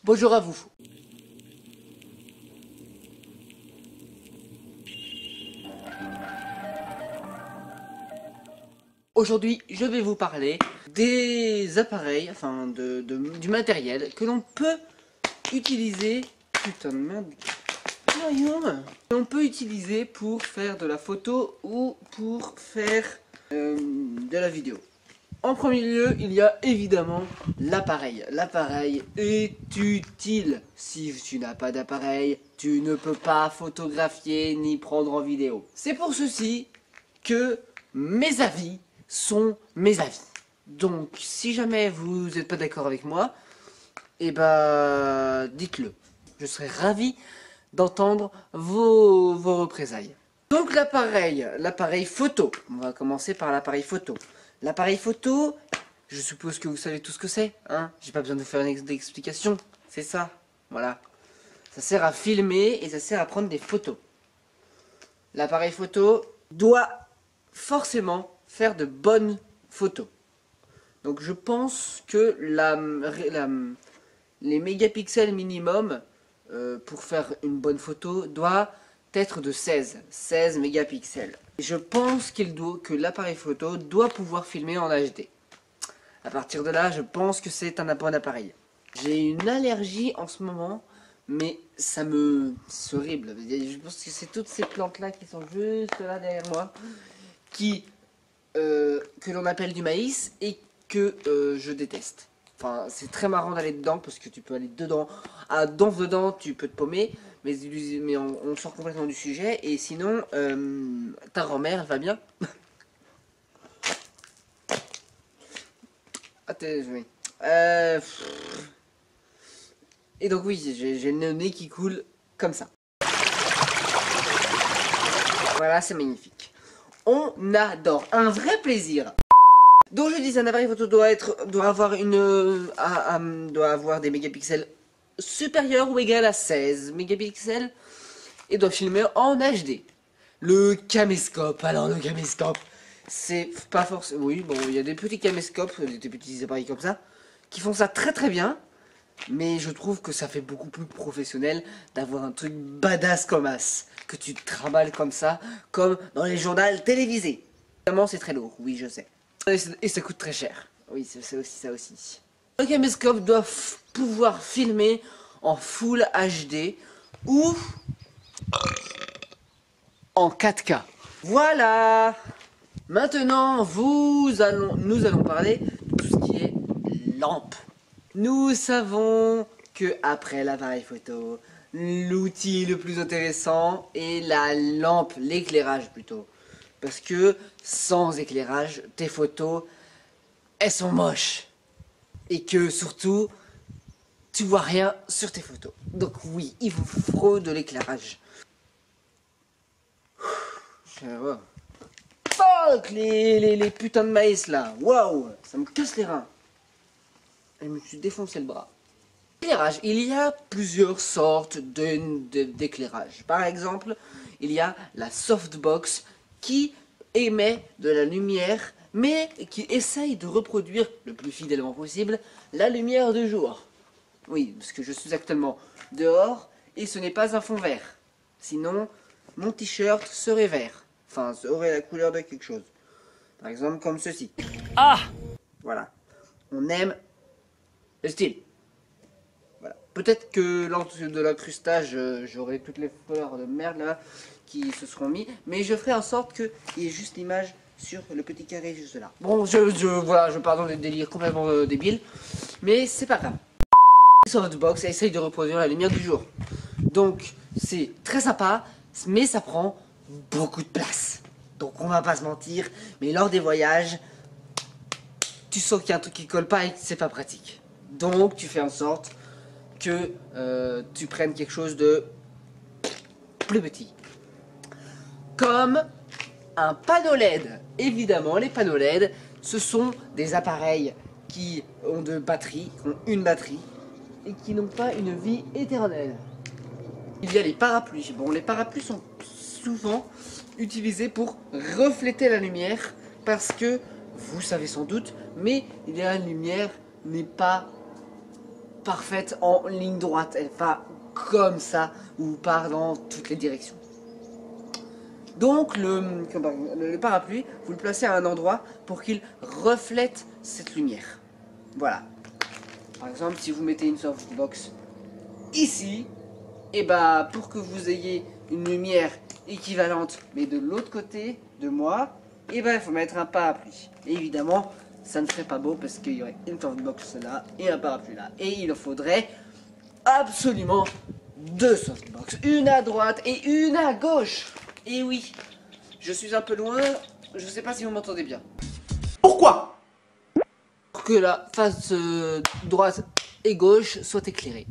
Bonjour à vous. Aujourd'hui, je vais vous parler des appareils, enfin du matériel que l'on peut utiliser. Putain de merde. Que l'on peut utiliser pour faire de la photo ou pour faire de la vidéo. En premier lieu, il y a évidemment l'appareil. L'appareil est utile. Si tu n'as pas d'appareil, tu ne peux pas photographier ni prendre en vidéo. C'est pour ceci que mes avis sont mes avis. Donc, si jamais vous n'êtes pas d'accord avec moi, eh ben, dites-le. Je serai ravi d'entendre vos représailles. Donc l'appareil photo. On va commencer par l'appareil photo. L'appareil photo, je suppose que vous savez tout ce que c'est, hein. J'ai pas besoin de vous faire une explication, c'est ça, voilà. Ça sert à filmer et ça sert à prendre des photos. L'appareil photo doit forcément faire de bonnes photos. Donc je pense que les mégapixels minimum pour faire une bonne photo doit être de 16 mégapixels. Je pense que l'appareil photo doit pouvoir filmer en HD. À partir de là, je pense que c'est un bon appareil. J'ai une allergie en ce moment, mais c'est horrible. Je pense que c'est toutes ces plantes là qui sont juste là derrière moi, que l'on appelle du maïs et que je déteste. Enfin, c'est très marrant d'aller dedans parce que tu peux aller dedans. Dedans, tu peux te paumer, mais on sort complètement du sujet. Et sinon, ta grand-mère, elle va bien? Ah, oui. Et donc oui, j'ai le nez qui coule comme ça. Voilà, c'est magnifique. On adore, un vrai plaisir. Donc je dis, un appareil photo doit avoir des mégapixels supérieurs ou égal à 16 mégapixels et doit filmer en HD. Le caméscope, alors le caméscope, c'est pas forcément... Oui, bon, il y a des petits caméscopes, des petits appareils comme ça, qui font ça très très bien, mais je trouve que ça fait beaucoup plus professionnel d'avoir un truc badass comme as, que tu te trimbales comme ça, comme dans les journaux télévisés. Évidemment, c'est très lourd, oui, je sais. Et ça coûte très cher. Oui, c'est aussi ça aussi. Un caméscope doit pouvoir filmer en Full HD ou en 4K. Voilà. Maintenant, nous allons parler de tout ce qui est lampe. Nous savons que après l'appareil photo, l'outil le plus intéressant est la lampe, l'éclairage plutôt. Parce que sans éclairage, tes photos, elles sont moches. Et que surtout, tu vois rien sur tes photos. Donc oui, il vous faut de l'éclairage. Fuck les putains de maïs là. Waouh, ça me casse les reins. Et je me suis défoncé le bras. Éclairage, il y a plusieurs sortes d'éclairage. Par exemple, il y a la softbox qui émet de la lumière, mais qui essaye de reproduire le plus fidèlement possible la lumière du jour. Oui, parce que je suis actuellement dehors et ce n'est pas un fond vert. Sinon, mon t-shirt serait vert. Enfin, aurait la couleur de quelque chose. Par exemple, comme ceci. Ah! Voilà. On aime le style. Voilà. Peut-être que lors de l'incrustage, j'aurai toutes les fleurs de merde là qui se seront mis, mais je ferai en sorte qu'il y ait juste l'image sur le petit carré juste là. Bon, voilà, je pardonne des délires complètement débiles, mais c'est pas grave. Softbox essaye de reproduire la lumière du jour. Donc, c'est très sympa, mais ça prend beaucoup de place. Donc, on va pas se mentir, mais lors des voyages, tu sens qu'il y a un truc qui colle pas et que c'est pas pratique. Donc, tu fais en sorte que tu prennes quelque chose de plus petit. Comme un panneau LED. Évidemment, les panneaux LED, ce sont des appareils qui ont une batterie, et qui n'ont pas une vie éternelle. Il y a les parapluies. Bon, les parapluies sont souvent utilisés pour refléter la lumière, parce que, vous savez sans doute, mais la lumière n'est pas parfaite en ligne droite. Elle va comme ça ou part dans toutes les directions. Donc le parapluie, vous le placez à un endroit pour qu'il reflète cette lumière. Voilà. Par exemple, si vous mettez une softbox ici, et bah pour que vous ayez une lumière équivalente, mais de l'autre côté de moi, et bah il faut mettre un parapluie. Et évidemment, ça ne serait pas beau parce qu'il y aurait une softbox là et un parapluie là. Et il en faudrait absolument 2 softbox, une à droite et une à gauche. Et oui, je suis un peu loin, je sais pas si vous m'entendez bien. Pourquoi? Pour que la face droite et gauche soit éclairée.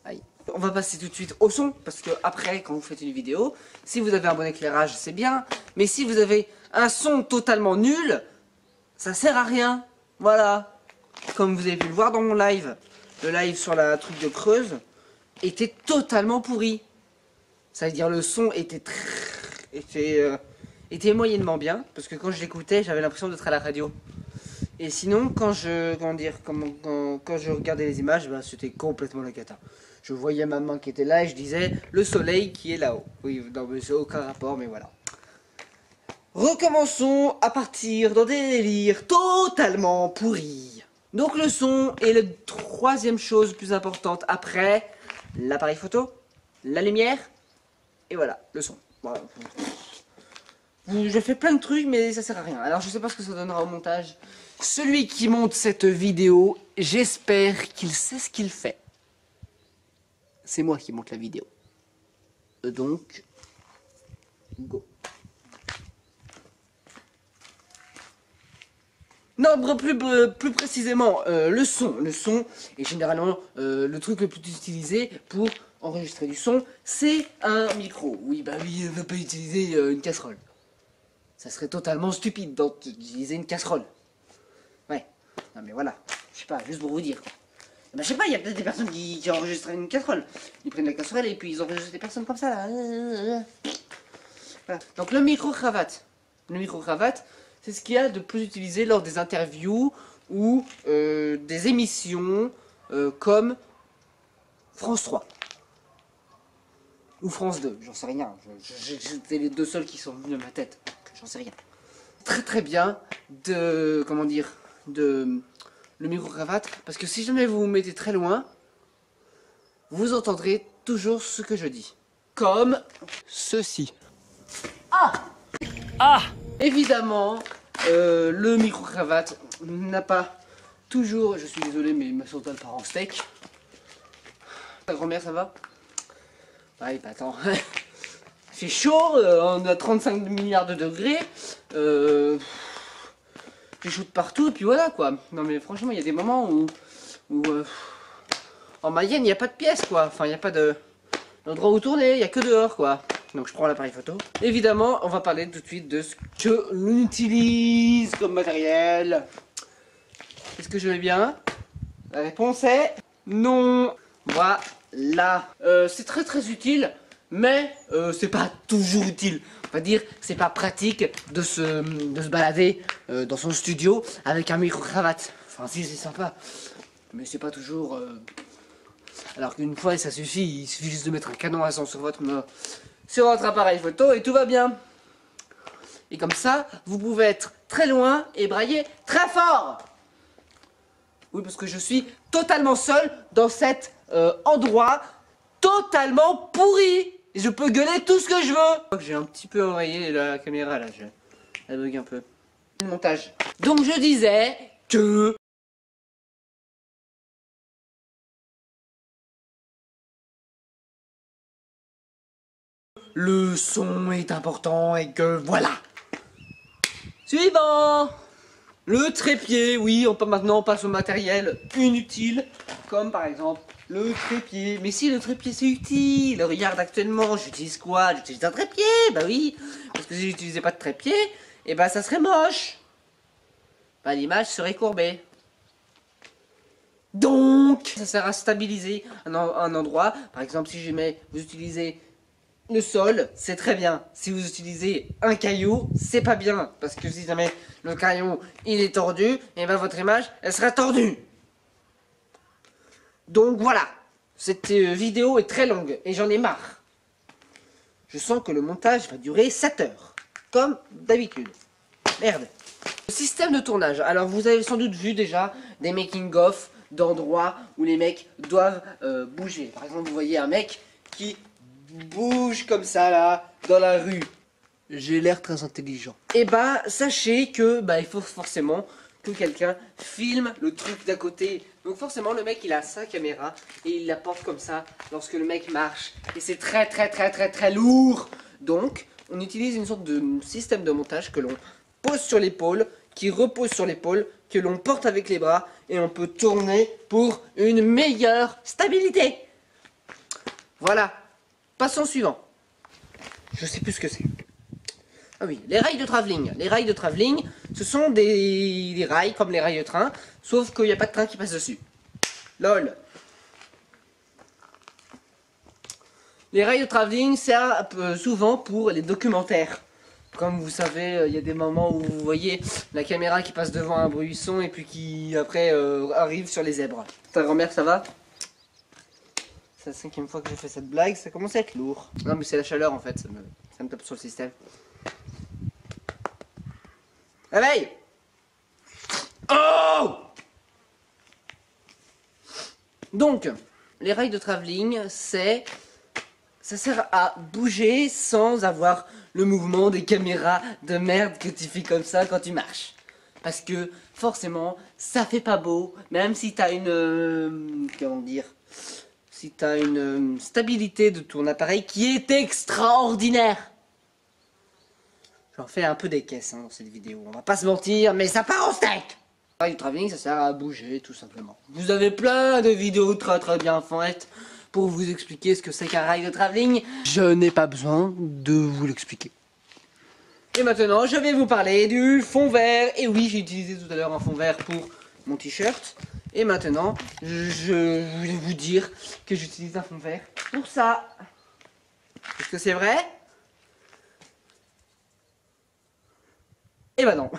Aïe. On va passer tout de suite au son, parce que après, quand vous faites une vidéo, si vous avez un bon éclairage, c'est bien. Mais si vous avez un son totalement nul, ça sert à rien. Voilà. Comme vous avez pu le voir dans mon live, le live sur la truc de Creuse était totalement pourri. Ça veut dire le son était moyennement bien, parce que quand je l'écoutais, j'avais l'impression d'être à la radio. Et sinon, quand je regardais les images, bah, c'était complètement la cata. Je voyais ma main qui était là et je disais le soleil qui est là-haut. Oui, non, mais c'est aucun rapport, mais voilà. Recommençons à partir dans des délires totalement pourris. Donc le son est la troisième chose plus importante après l'appareil photo, la lumière, et voilà, le son. Voilà. Je fais plein de trucs, mais ça sert à rien. Alors je sais pas ce que ça donnera au montage. Celui qui monte cette vidéo, j'espère qu'il sait ce qu'il fait. C'est moi qui monte la vidéo. Donc, go. Non, plus précisément, le son. Le son est généralement le truc le plus utilisé pour enregistrer du son. C'est un micro. Oui, bah oui, on ne peut pas utiliser une casserole. Ça serait totalement stupide d'utiliser une casserole. Ouais. Non mais voilà. Je sais pas, juste pour vous dire quoi. Bah, je sais pas, il y a peut-être des personnes qui enregistrent une casserole. Ils prennent la casserole et puis ils enregistrent des personnes comme ça là. Voilà. Donc le micro-cravate. Le micro-cravate, c'est ce qu'il y a de plus utilisé lors des interviews ou des émissions comme France 3. Ou France 2, j'en sais rien. C'était les deux seuls qui sont venus à ma tête. J'en sais rien. Très très bien le micro-cravate, parce que si jamais vous vous mettez très loin, vous entendrez toujours ce que je dis. Comme ceci. Ah, évidemment, le micro-cravate n'a pas toujours... Je suis désolé, mais ma sourdale part en steak. Ta grand-mère, ça va? Ouais, bah attends. Il fait chaud, on a 35 milliards de degrés. J'ai chaud de partout, et puis voilà quoi. Non mais franchement, il y a des moments où en Mayenne, il n'y a pas de pièce quoi. Enfin, il n'y a pas d'endroit où tourner, il n'y a que dehors quoi. Donc je prends l'appareil photo. Évidemment, on va parler tout de suite de ce que l'on utilise comme matériel. Est-ce que je vais bien? La réponse est non. Voilà. C'est très très utile, mais c'est pas toujours utile. On va dire que c'est pas pratique de se balader dans son studio avec un micro-cravate. Enfin si, c'est sympa, mais c'est pas toujours... Alors qu'une fois ça suffit, il suffit juste de mettre un canon à son sur votre appareil photo et tout va bien. Et comme ça, vous pouvez être très loin et brailler très fort. Oui, parce que je suis totalement seul dans cet endroit totalement pourri. Et je peux gueuler tout ce que je veux. J'ai un petit peu enrayé la caméra là, elle bug un peu. Le montage. Donc je disais que... le son est important et que voilà. Suivant. Le trépied, oui, maintenant on passe au matériel inutile, comme par exemple le trépied. Mais si, le trépied c'est utile. Regarde actuellement, j'utilise quoi? J'utilise un trépied, bah oui. Parce que si j'utilisais pas de trépied, et bah ça serait moche. Bah l'image serait courbée. Donc, ça sert à stabiliser un endroit. Par exemple, si jamais vous utilisez le sol, c'est très bien. Si vous utilisez un caillou, c'est pas bien. Parce que si jamais le caillou, il est tordu, et ben votre image, elle sera tordue. Donc voilà, cette vidéo est très longue et j'en ai marre. Je sens que le montage va durer 7 heures, comme d'habitude. Merde. Le système de tournage. Alors vous avez sans doute vu déjà des making-of d'endroits où les mecs doivent bouger. Par exemple, vous voyez un mec qui bouge comme ça là, dans la rue. J'ai l'air très intelligent. Et bah, sachez que il faut forcément que quelqu'un filme le truc d'à côté. Donc forcément, le mec il a sa caméra et il la porte comme ça lorsque le mec marche. Et c'est très lourd. Donc, on utilise une sorte de système de montage que l'on pose sur l'épaule, qui repose sur l'épaule, que l'on porte avec les bras et on peut tourner pour une meilleure stabilité. Voilà. Passons au suivant. Je sais plus ce que c'est. Ah oui, les rails de travelling. Les rails de travelling, ce sont des rails comme les rails de train, sauf qu'il n'y a pas de train qui passe dessus. LOL. Les rails de travelling servent souvent pour les documentaires. Comme vous savez, il y a des moments où vous voyez la caméra qui passe devant un buisson et puis qui après arrive sur les zèbres. Ta grand-mère, ça va? C'est la 5e fois que je fais cette blague, ça commence à être lourd. Non mais c'est la chaleur en fait, ça me tape sur le système. Réveille! Oh! Donc, les rails de travelling, ça sert à bouger sans avoir le mouvement des caméras de merde que tu fais comme ça quand tu marches. Parce que, forcément, ça fait pas beau, même si t'as une... comment dire? Si t'as une stabilité de ton appareil qui est extraordinaire. J'en fais un peu des caisses dans cette vidéo, on va pas se mentir, mais ça part en steak. Le rail de travelling, ça sert à bouger tout simplement. Vous avez plein de vidéos très bien faites pour vous expliquer ce que c'est qu'un rail de travelling. Je n'ai pas besoin de vous l'expliquer. Et maintenant, je vais vous parler du fond vert. Et oui, j'ai utilisé tout à l'heure un fond vert pour mon t-shirt. Et maintenant, je vais vous dire que j'utilise un fond vert pour ça. Est-ce que c'est vrai? Eh ben non.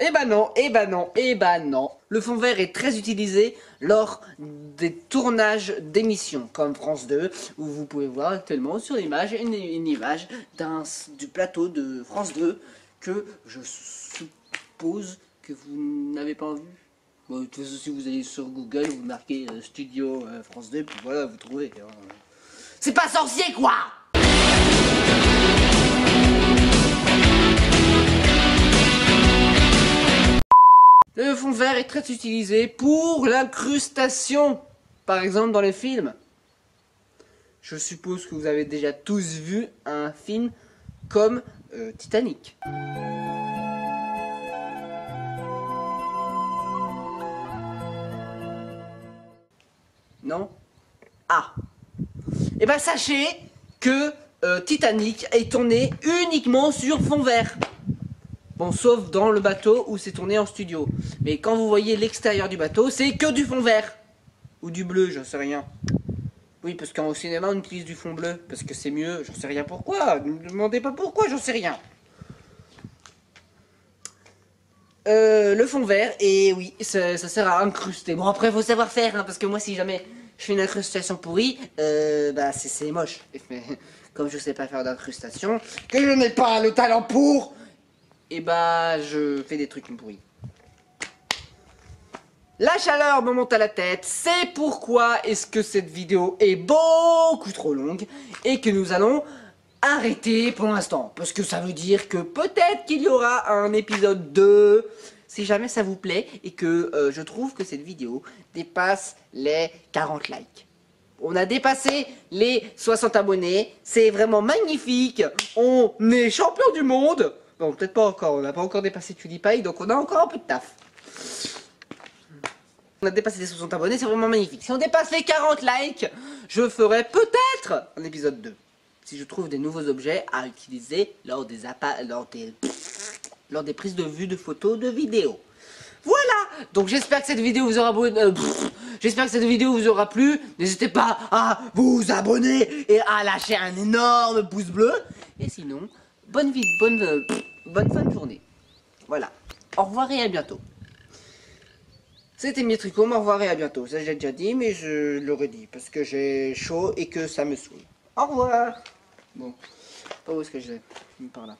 Eh ben non, eh ben non, eh ben non. Le fond vert est très utilisé lors des tournages d'émissions comme France 2, où vous pouvez voir actuellement sur l'image une image du plateau de France 2 que je suppose que vous n'avez pas vu. Bon, de toute façon, si vous allez sur Google, vous marquez Studio France 2, puis voilà, vous trouvez. C'est pas sorcier quoi! Le fond vert est très utilisé pour l'incrustation, par exemple dans les films. Je suppose que vous avez déjà tous vu un film comme Titanic. Non? Ah. Et ben sachez que Titanic est tourné uniquement sur fond vert. Bon, sauf dans le bateau où c'est tourné en studio. Mais quand vous voyez l'extérieur du bateau, c'est que du fond vert. Ou du bleu, j'en sais rien. Oui, parce qu'au cinéma, on utilise du fond bleu. Parce que c'est mieux, j'en sais rien pourquoi. Ne me demandez pas pourquoi, j'en sais rien. Le fond vert, et oui, ça sert à incruster. Bon, après, il faut savoir faire, hein, parce que moi, si jamais je fais une incrustation pourrie, c'est moche. Mais comme je sais pas faire d'incrustation, que je n'ai pas le talent pour... Et je fais des trucs pourris. La chaleur me monte à la tête, c'est pourquoi est-ce que cette vidéo est beaucoup trop longue et que nous allons arrêter pour l'instant. Parce que ça veut dire que peut-être qu'il y aura un épisode 2, si jamais ça vous plaît et que je trouve que cette vidéo dépasse les 40 likes. On a dépassé les 60 abonnés, c'est vraiment magnifique, on est champion du monde. Bon, peut-être pas encore, on n'a pas encore dépassé PewDiePie, donc on a encore un peu de taf. On a dépassé les 60 abonnés, c'est vraiment magnifique. Si on dépasse les 40 likes, je ferai peut-être un épisode 2. Si je trouve des nouveaux objets à utiliser lors des prises de vue de photos, de vidéos. Voilà. Donc j'espère que cette vidéo vous aura plu. N'hésitez pas à vous abonner et à lâcher un énorme pouce bleu. Et sinon, bonne fin de journée. Voilà. Au revoir et à bientôt. C'était mes tricots, au revoir et à bientôt. Ça j'ai déjà dit, mais je le redis parce que j'ai chaud et que ça me saoule. Au revoir. Bon, pas où est-ce que je vais? Par là.